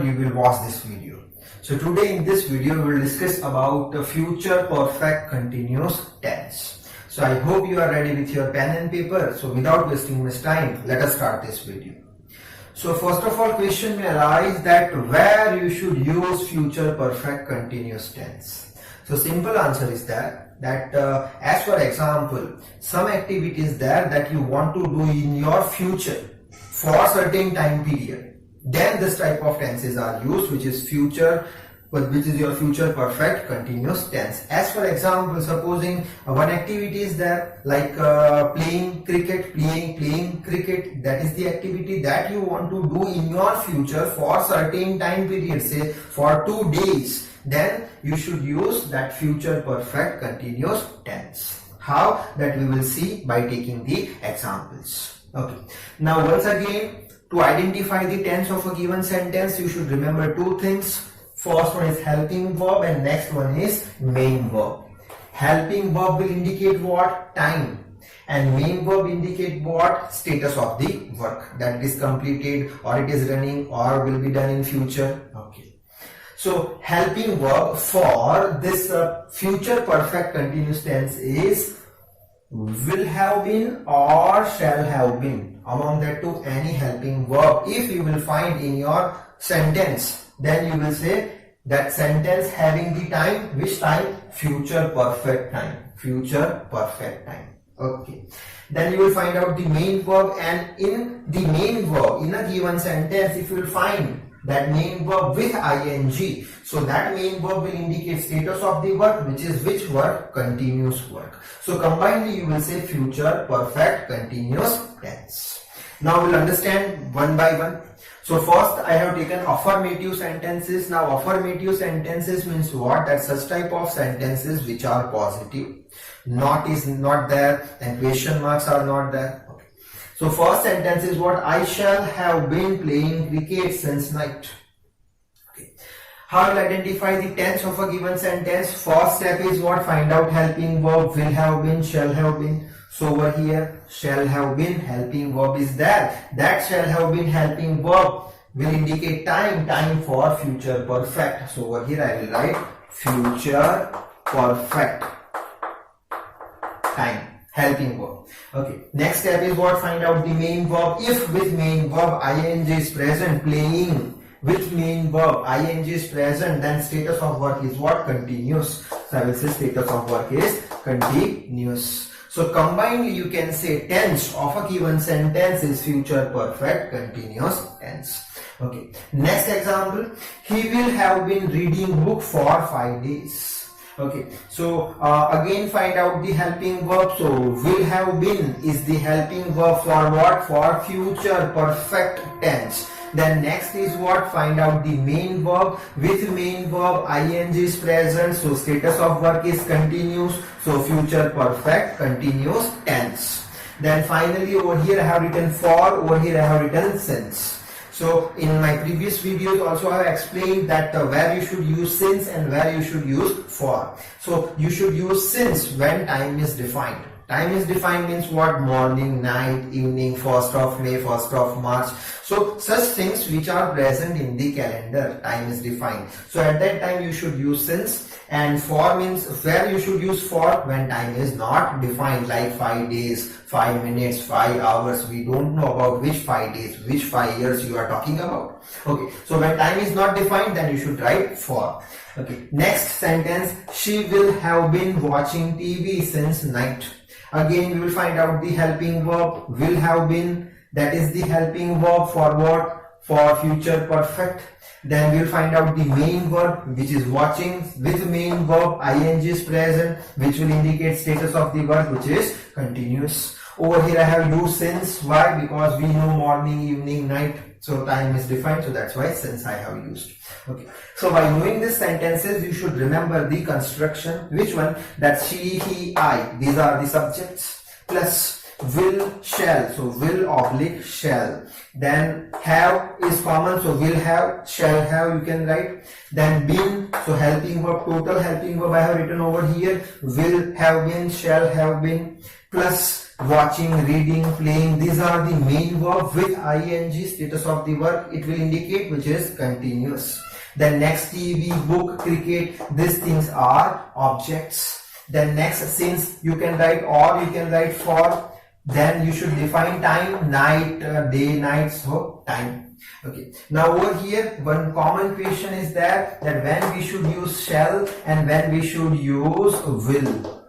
you will watch this video. So today in this video we will discuss about the future perfect continuous tense. So I hope you are ready with your pen and paper. So without wasting much time, let us start this video. So first of all, question may arise that where you should use future perfect continuous tense. So simple answer is that as for example, some activities there that you want to do in your future for a certain time period, then this type of tenses are used, which is your future perfect continuous tense. As for example, supposing one activity is there like playing cricket, that is the activity that you want to do in your future for certain time period, say for 2 days, then you should use that future perfect continuous tense. How? That we will see by taking the examples. Okay. Now once again, to identify the tense of a given sentence, you should remember two things. First one is helping verb and next one is main verb. Helping verb will indicate what? Time. And main verb indicate what? Status of the work, that it is completed or it is running or will be done in future. Okay. So helping verb for this future perfect continuous tense is will have been or shall have been. Among that two, any helping verb if you will find in your sentence, then you will say that sentence having the time, which time? Future perfect time. Future perfect time. Okay. Then you will find out the main verb, and in the main verb in a given sentence, if you will find that main verb with ing, so that main verb will indicate status of the work, which is which work? Continuous work. So combinedly you will say future perfect continuous tense. Now we'll understand one by one. So first I have taken affirmative sentences. Now affirmative sentences means what? That such type of sentences which are positive. Not is not there and question marks are not there. Okay. So first sentence is what? I shall have been playing cricket since night. Okay. How will identify the tense of a given sentence? First step is what? Find out helping verb, will have been, shall have been. So over here, shall have been, helping verb is there. That shall have been helping verb will indicate time for future perfect. So over here I will write future perfect time, helping verb. Okay. Next step is what? Find out the main verb. If with main verb ing is present, playing with main verb ing is present, then status of work is what? Continuous. So I will say status of work is continuous. So combinedly you can say tense of a given sentence is future perfect continuous tense. Okay. Next example, he will have been reading book for 5 days. Okay. So again find out the helping verb. So will have been is the helping verb for what? For future perfect tense. Then next is what? Find out the main verb. With main verb ing is present, so status of work is continuous, so future perfect continuous tense. Then finally over here I have written for, over here I have written since. So in my previous videos also I have explained that where you should use since and where you should use for. So you should use since when time is defined. Time is defined means what? Morning, night, evening, 1st of May, 1st of March. So such things which are present in the calendar, time is defined. So at that time you should use since, and for means where you should use for? When time is not defined, like 5 days, 5 minutes, 5 hours. We don't know about which 5 days, which 5 years you are talking about. Okay. So when time is not defined, then you should write for. Okay. Next sentence, she will have been watching TV since night. Again we will find out the helping verb, will have been, that is the helping verb for what? For future perfect. Then we will find out the main verb, which is watching. With main verb ing is present, which will indicate status of the verb, which is continuous. Over here I have used since. Why? Because we know morning, evening, night, so time is defined, so that's why since I have used. Okay. So by knowing these sentences, you should remember the construction. Which one? That she, he, I. These are the subjects. Plus will, shall. So will oblique shall. Then have is common, so will have, shall have you can write. Then been, so helping verb, total helping verb I have written over here. Will have been, shall have been. Plus watching, reading, playing, these are the main verb with ing, status of the verb it will indicate, which is continuous. Then next, TV, book, cricket, these things are objects. Then next, since you can write or, you can write for. Then you should define time, night, day, night, so time. Okay. Now over here, one common question is that when we should use shall and when we should use will.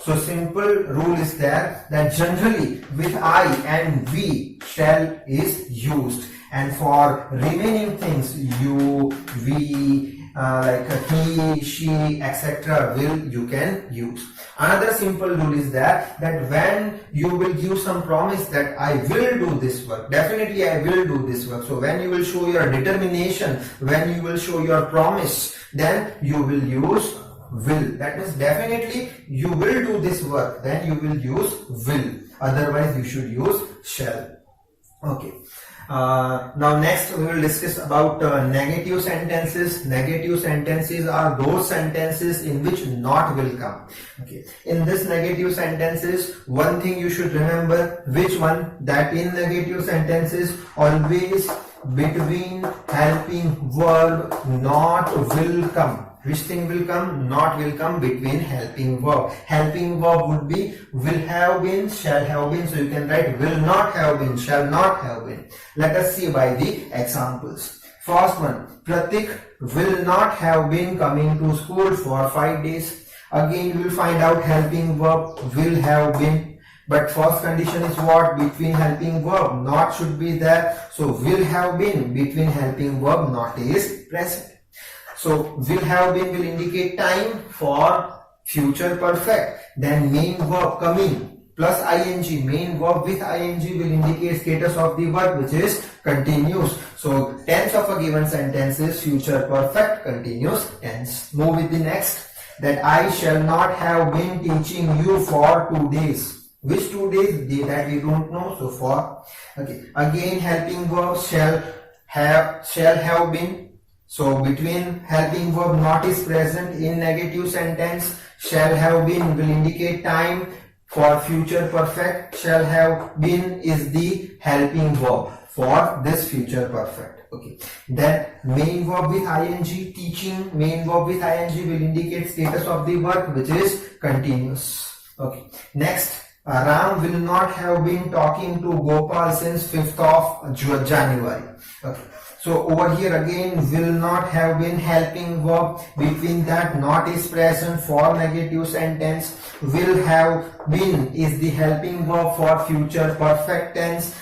So simple rule is there that generally with I and we, shall is used, and for remaining things you, we, like he, she, etc. will you can use. Another simple rule is that when you will give some promise that I will do this work, definitely I will do this work. So when you will show your determination, when you will show your promise, then you will use will. That means definitely you will do this work, then you will use will. Otherwise you should use shall. Okay. Now next we will discuss about negative sentences. Negative sentences are those sentences in which not will come. Okay. In this negative sentences, one thing you should remember, which one, that in negative sentences always between helping verb not will come. Which thing will come? Not will come between helping verb. Helping verb would be will have been, shall have been. So you can write will not have been, shall not have been. Let us see by the examples. First one, Pratik will not have been coming to school for 5 days. Again you will find out helping verb will have been. But first condition is what? Between helping verb not should be there. So will have been between helping verb not is present. So will have been will indicate time for future perfect. Then main verb coming plus ing, main verb with ing will indicate status of the verb, which is continuous. So tense of a given sentence is future perfect continuous tense. Move with the next. That I shall not have been teaching you for 2 days. Which 2 days? That we don't know. So for. Okay. Again helping verb shall have been. So between helping verb not is present in negative sentence. Shall have been will indicate time for future perfect. Shall have been is the helping verb for this future perfect. Okay. Then main verb with ing, teaching, main verb with ing will indicate status of the verb, which is continuous. Okay. Next, Ram will not have been talking to Gopal since 5th of January. Okay. So over here again will not have been helping verb, between that not is present for negative sentence. Will have been is the helping verb for future perfect tense.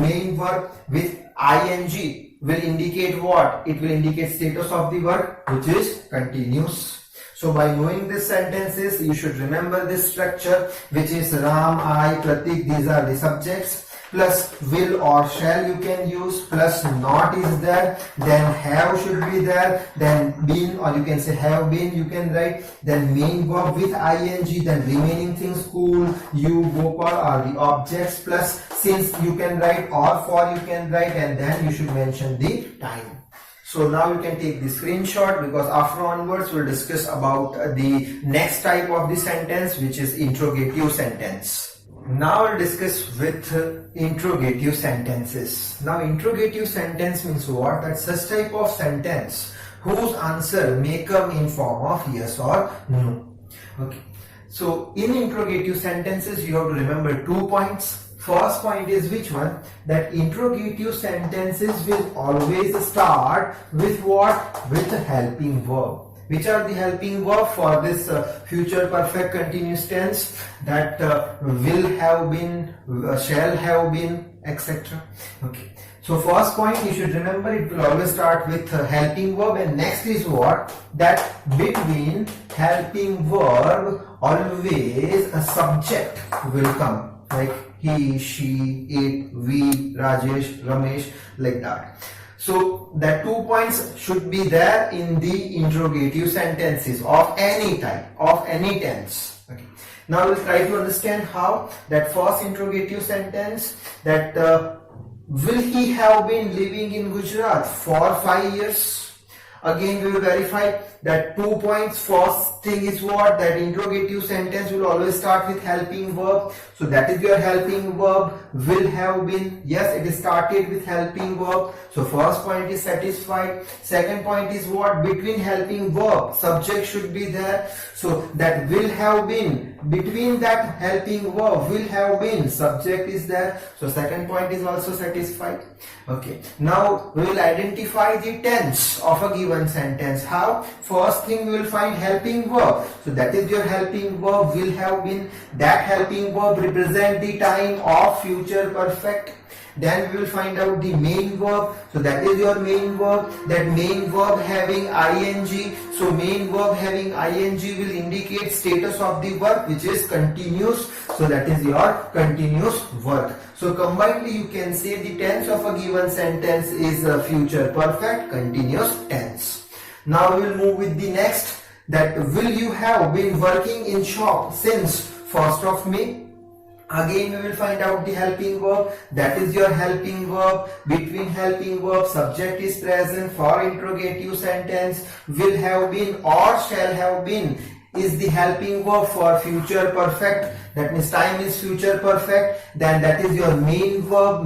Main verb with ing will indicate what? It will indicate status of the verb, which is continuous. So by knowing these sentences, you should remember this structure, which is Ram, I, Pratik, these are the subjects. Plus will or shall you can use, plus not is there, then have should be there, then been, or you can say have been you can write, then main verb with ing, then remaining things school, you, Gopal are the objects, plus since you can write, or for you can write, and then you should mention the time. So now you can take the screenshot, because after onwards we'll discuss about the next type of the sentence, which is interrogative sentence. Now we'll discuss with interrogative sentences. Now interrogative sentence means what? That such type of sentence whose answer may come in form of yes or no. Okay. So in interrogative sentences you have to remember 2 points. First point is which one? That interrogative sentences will always start with what? With a helping verb. Which are the helping verb for this future perfect continuous tense? That will have been, shall have been, etc. Okay. So first point you should remember, it will always start with a helping verb, and next is what? That between helping verb always a subject will come, like he, she, it, we, Rajesh, Ramesh, like that. So that 2 points should be there in the interrogative sentences of any type, of any tense. Okay. Now we'll try to understand how. That first interrogative sentence, that will he have been living in Gujarat for 5 years? Again, we will verify that 2 points. First thing is what? That interrogative sentence will always start with helping verb. So that is your helping verb, will have been. Yes, it is started with helping verb. So first point is satisfied. Second point is what? Between helping verb, subject should be there. So that will have been, between that helping verb, will have been, subject is there. So second point is also satisfied. Okay, now we will identify the tense of a given sentence. How? First thing we will find helping verb. So that is your helping verb, will have been. That helping verb represent the time of future perfect. Then we will find out the main verb. So that is your main verb. That main verb having ing. So main verb having ing will indicate status of the verb, which is continuous. So that is your continuous work. So combinedly you can say the tense of a given sentence is a future perfect continuous tense. Now we will move with the next. That will you have been working in shop since 1st of May? Again we will find out the helping verb. That is your helping verb. Between helping verb, subject is present. For interrogative sentence, will have been or shall have been is the helping verb for future perfect. That means time is future perfect. Then that is your main verb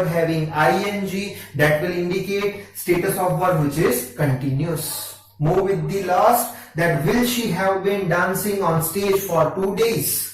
having ing. That will indicate status of verb, which is continuous. Move with the last. That will she have been dancing on stage for 2 days?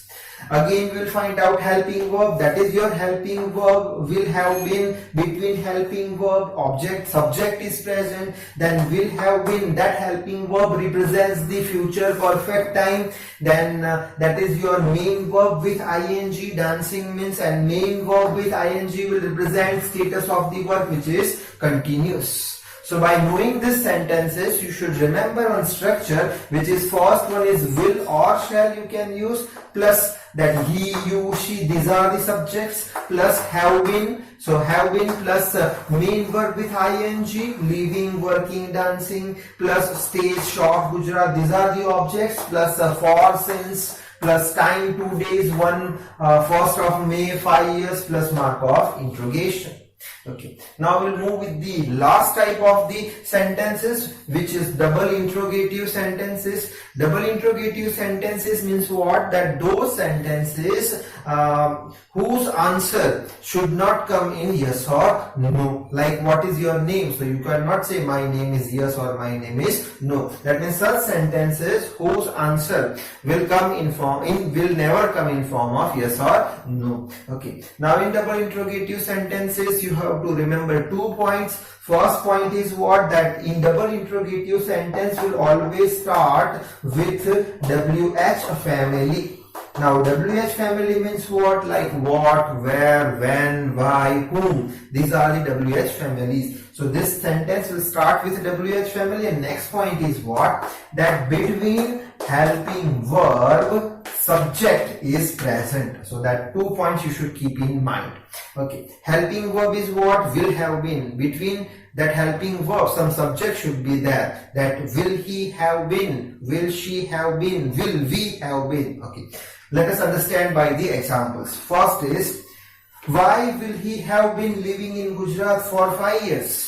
Again we will find out helping verb. That is your helping verb, will have been. Between helping verb, object, subject is present. Then will have been, that helping verb represents the future perfect time. Then that is your main verb with ing. Dancing means, and main verb with ing will represent status of the verb, which is continuous. So by knowing these sentences, you should remember one structure, which is first one is will or shall you can use, plus that he, you, she, these are the subjects, plus have been. So have been plus main verb with ing, living, working, dancing, plus stage, shop, Gujarat, these are the objects, plus for, since, plus time 2 days, 1st of May, 5 years, plus mark of interrogation. Okay, now we'll move with the last type of the sentences, which is double interrogative sentences. Double interrogative sentences means what? That those sentences whose answer should not come in yes or no. Like what is your name? So you cannot say my name is yes or my name is no. That means such sentences whose answer will come in form will never come in form of yes or no. Okay, now in double interrogative sentences you have to remember 2 points. First point is what? That in double interrogative sentence will always start with WH family. Now WH family means what? Like what, where, when, why, whom. These are the WH families. So this sentence will start with WH family, and next point is what? That between helping verb, subject is present. So that 2 points you should keep in mind. Okay, helping verb is what? Will have been. Between that helping verb, some subject should be there. That will he have been, will she have been, will we have been. Okay, let us understand by the examples. First is, why will he have been living in Gujarat for 5 years?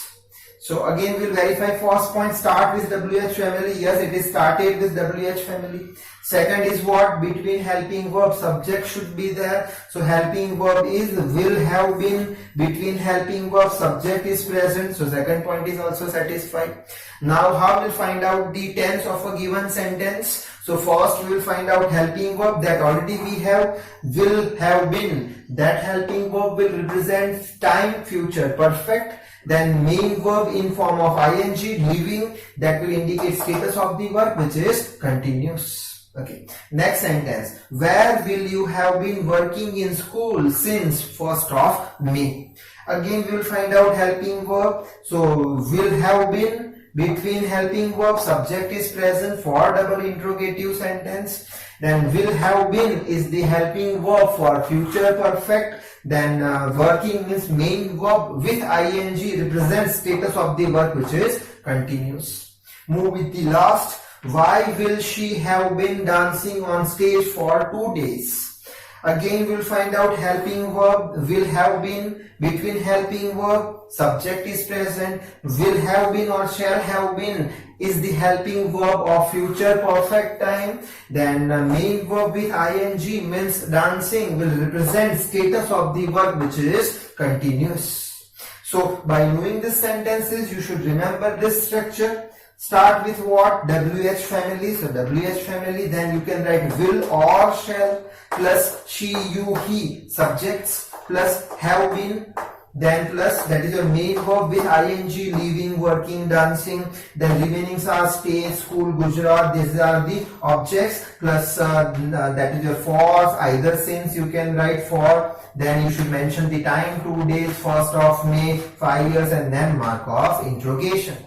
So again we'll verify first point, start with WH family. Yes, it is started with WH family. Second is what? Between helping verb, subject should be there. So helping verb is will have been. Between helping verb, subject is present. So second point is also satisfied. Now how we'll find out the tense of a given sentence? So first we will find out helping verb, that already we have, will have been. That helping verb will represent time, future perfect. Then main verb in form of ing, living, that will indicate status of the verb, which is continuous. Okay, next sentence. Where will you have been working in school since 1st of May? Again we will find out helping verb. So will have been. Between helping verb, subject is present for double interrogative sentence. Then will have been is the helping verb for future perfect. Then working means main verb with ing represents status of the verb, which is continuous. Move with the last. Why will she have been dancing on stage for 2 days? Again, we'll find out helping verb, will have been, between helping verb, subject is present, will have been or shall have been is the helping verb of future perfect time. Then main verb with ing means dancing will represent status of the verb which is continuous. So by knowing these sentences, you should remember this structure. Start with what? WH family. So WH family, then you can write will or shall plus she, you, he subjects plus have been, then plus that is your main verb with ing, living, working, dancing, then remainings are stay, school, Gujarat, these are the objects, plus that is your for, either since you can write for, then you should mention the time, 2 days, 1st of May, 5 years, and then mark of interrogation.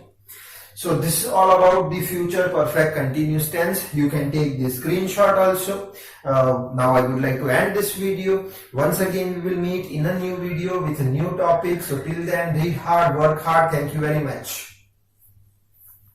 So this is all about the future perfect continuous tense. You can take the screenshot also. Now I would like to end this video. Once again, we will meet in a new video with a new topic. So till then, read hard, work hard. Thank you very much.